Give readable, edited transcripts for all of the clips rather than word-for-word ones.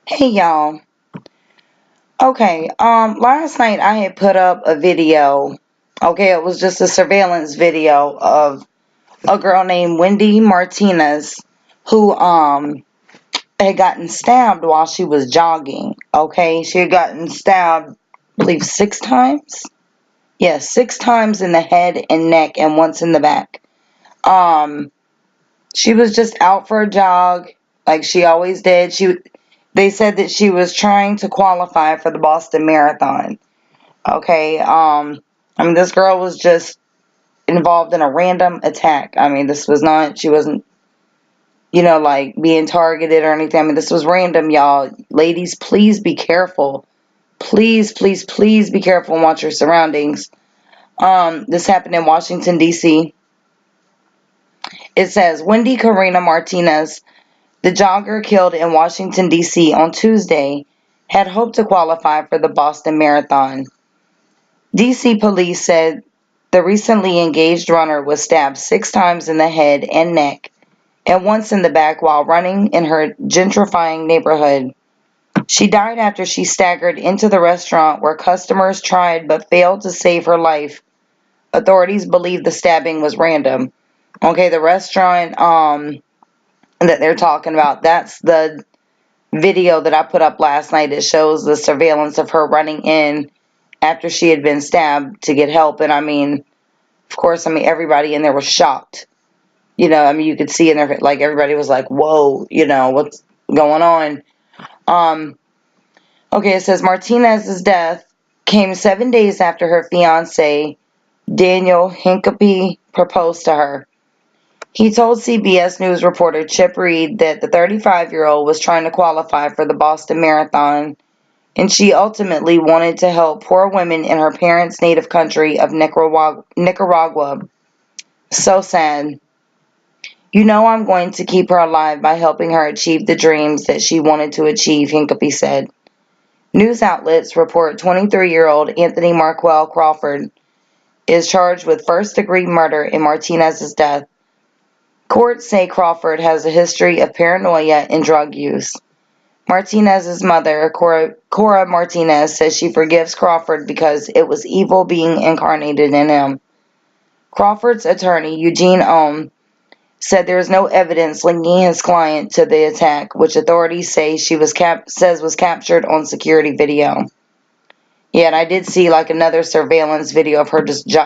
Hey y'all. Okay, last night I had put up a video. Okay, it was just a surveillance video of a girl named Wendy Martinez who had gotten stabbed while she was jogging. Okay, she had gotten stabbed, I believe 6 times. Yes, 6 times in the head and neck and once in the back. Um she was just out for a jog like she always did. They said that she was trying to qualify for the Boston Marathon. Okay, I mean, this girl was just involved in a random attack. I mean, this was not, she wasn't, like being targeted or anything. I mean, this was random, y'all. Ladies, please be careful. Please, please, please be careful and watch your surroundings. This happened in Washington, D.C. It says, Wendy Karina Martinez, the jogger killed in Washington, D.C. on Tuesday, had hoped to qualify for the Boston Marathon. D.C. police said the recently engaged runner was stabbed 6 times in the head and neck and once in the back while running in her gentrifying neighborhood. She died after she staggered into the restaurant where customers tried but failed to save her life. Authorities believe the stabbing was random. Okay, the restaurant that they're talking about, that's the video that I put up last night. It shows the surveillance of her running in after she had been stabbed to get help. And I mean, of course, everybody in there was shocked. You could see in there, like, everybody was like, whoa, what's going on? Okay, it says Martinez's death came 7 days after her fiance, Daniel Hincapie, proposed to her. He told CBS News reporter Chip Reed that the 35-year-old was trying to qualify for the Boston Marathon, and she ultimately wanted to help poor women in her parents' native country of Nicaragua. So sad. I'm going to keep her alive by helping her achieve the dreams that she wanted to achieve, Hincapie said. News outlets report 23-year-old Anthony Marquel Crawford is charged with first-degree murder in Martinez's death. Courts say Crawford has a history of paranoia and drug use. Martinez's mother, Cora Martinez, says she forgives Crawford because it was evil being incarnated in him. Crawford's attorney, Eugene Ohm, said there is no evidence linking his client to the attack, which authorities say was captured on security video. Yeah, and I did see like another surveillance video of her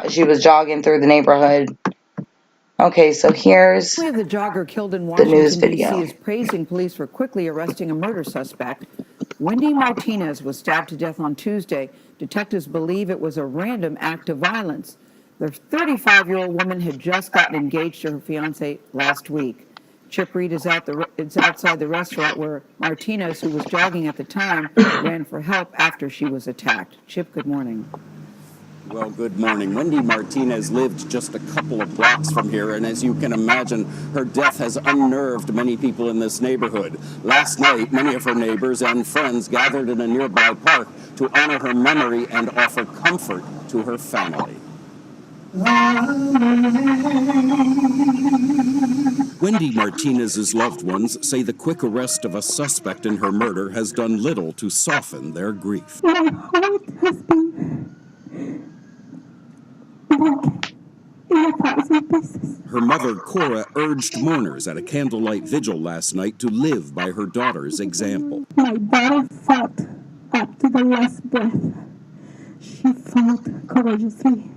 she was jogging through the neighborhood. Okay, so here's The jogger killed in the news Washington, video. D.C. is praising police for quickly arresting a murder suspect. Wendy Martinez was stabbed to death on Tuesday. Detectives believe it was a random act of violence. The 35-year-old woman had just gotten engaged to her fiancé last week. Chip Reed is outside the restaurant where Martinez, who was jogging at the time, ran for help after she was attacked. Chip, good morning. Well, good morning. Wendy Martinez lived just a couple of blocks from here, and as you can imagine, her death has unnerved many people in this neighborhood. Last night, many of her neighbors and friends gathered in a nearby park to honor her memory and offer comfort to her family. Wendy Martinez's loved ones say the quick arrest of a suspect in her murder has done little to soften their grief. My heart has been broken in 1,000 pieces. Her mother, Cora, urged mourners at a candlelight vigil last night to live by her daughter's example. My daughter fought up to the last breath. She fought courageously.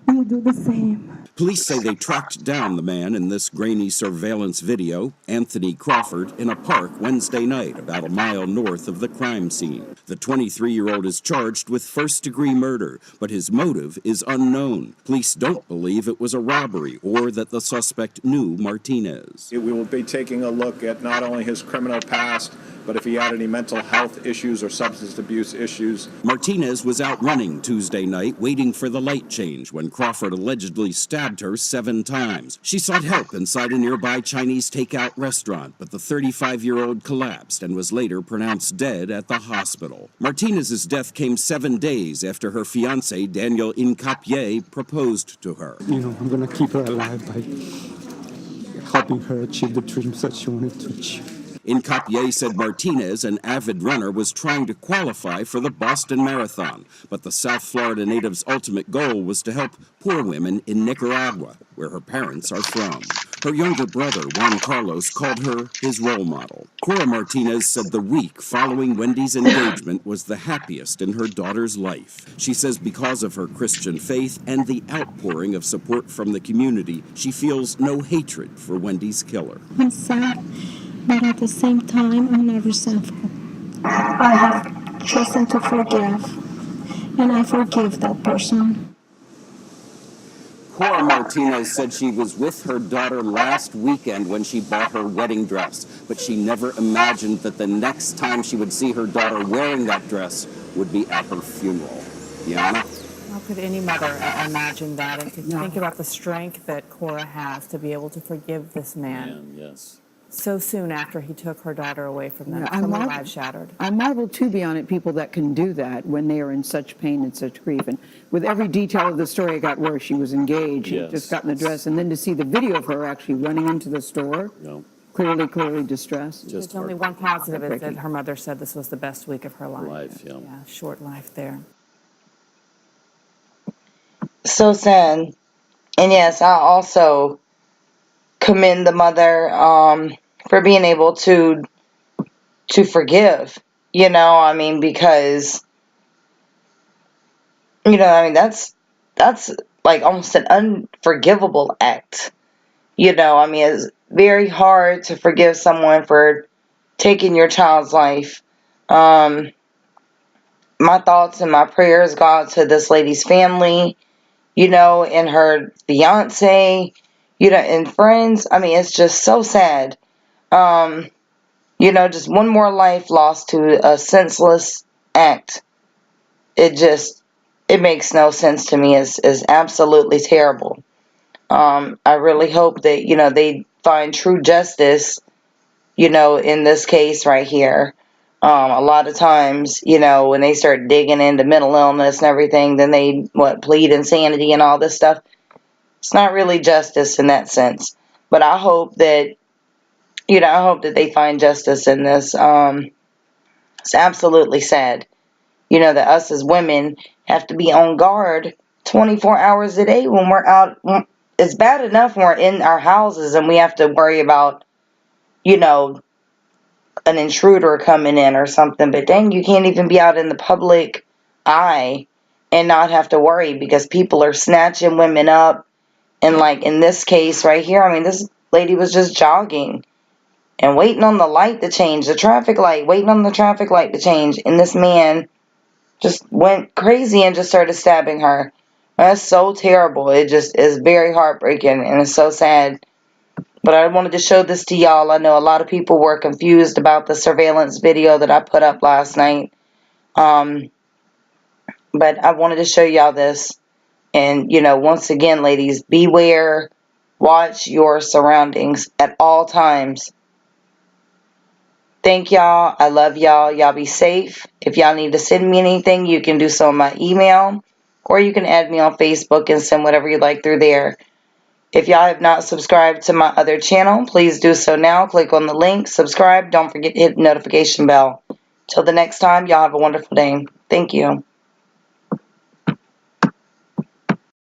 You do the same. Police say they tracked down the man in this grainy surveillance video, Anthony Crawford, in a park Wednesday night, about a mile north of the crime scene. The 23-year-old is charged with first-degree murder, but his motive is unknown. Police don't believe it was a robbery or that the suspect knew Martinez. We will be taking a look at not only his criminal past, but if he had any mental health issues or substance abuse issues. Martinez was out running Tuesday night, waiting for the light change when Crawford allegedly stabbed her 7 times. She sought help inside a nearby Chinese takeout restaurant, but the 35-year-old collapsed and was later pronounced dead at the hospital. Martinez's death came 7 days after her fiancé, Daniel Hincapie, proposed to her. I'm going to keep her alive by helping her achieve the dreams that she wanted to achieve. Incapié said Martinez, an avid runner, was trying to qualify for the Boston Marathon, but the South Florida native's ultimate goal was to help poor women in Nicaragua, where her parents are from. Her younger brother, Juan Carlos, called her his role model. Cora Martinez said the week following Wendy's engagement was the happiest in her daughter's life. She says because of her Christian faith and the outpouring of support from the community, she feels no hatred for Wendy's killer. I'm sad, but at the same time, I'm not resentful. I have chosen to forgive, and I forgive that person. Cora Martinez said she was with her daughter last weekend when she bought her wedding dress, but she never imagined that the next time she would see her daughter wearing that dress would be at her funeral. Diana? How could any mother imagine that and to think about the strength that Cora has to be able to forgive this man? Yes. So soon after he took her daughter away from them, Yeah, from their lives shattered. I marvel too beyond at people that can do that when they are in such pain and such grief. And with every detail of the story, it got worse. She was engaged, she had just gotten the dress, and then to see the video of her actually running into the store, clearly distressed. There's only one positive, is that her mother said this was the best week of her life. Yeah, short life there. So sad. And yes, I also commend the mother for being able to forgive, you know, I mean, because, you know, I mean, that's like almost an unforgivable act, you know, I mean, it's very hard to forgive someone for taking your child's life. My thoughts and my prayers go out to this lady's family, you know, and her fiance, you know, and friends. I mean, it's just so sad. You know, just one more life lost to a senseless act. It makes no sense to me. It's absolutely terrible. I really hope that, you know, they find true justice, you know, in this case right here. A lot of times, you know, when they start digging into mental illness and everything, then they, plead insanity and all this stuff. It's not really justice in that sense. But I hope that, you know, I hope that they find justice in this. It's absolutely sad, you know, that us as women have to be on guard 24 hours a day when we're out. It's bad enough when we're in our houses and we have to worry about, you know, an intruder coming in or something. But then you can't even be out in the public eye and not have to worry because people are snatching women up. And like in this case right here, I mean, this lady was just jogging and waiting on the light to change, the traffic light, waiting on the traffic light to change. And this man just went crazy and just started stabbing her. That's so terrible. It just is very heartbreaking and it's so sad. But I wanted to show this to y'all. I know a lot of people were confused about the surveillance video that I put up last night. But I wanted to show y'all this. And, you know, once again, ladies, beware. Watch your surroundings at all times. Thank y'all. I love y'all. Y'all be safe. If y'all need to send me anything, you can do so on my email. Or you can add me on Facebook and send whatever you like through there. If y'all have not subscribed to my other channel, please do so now. Click on the link, subscribe. Don't forget to hit the notification bell. Till the next time, y'all have a wonderful day. Thank you.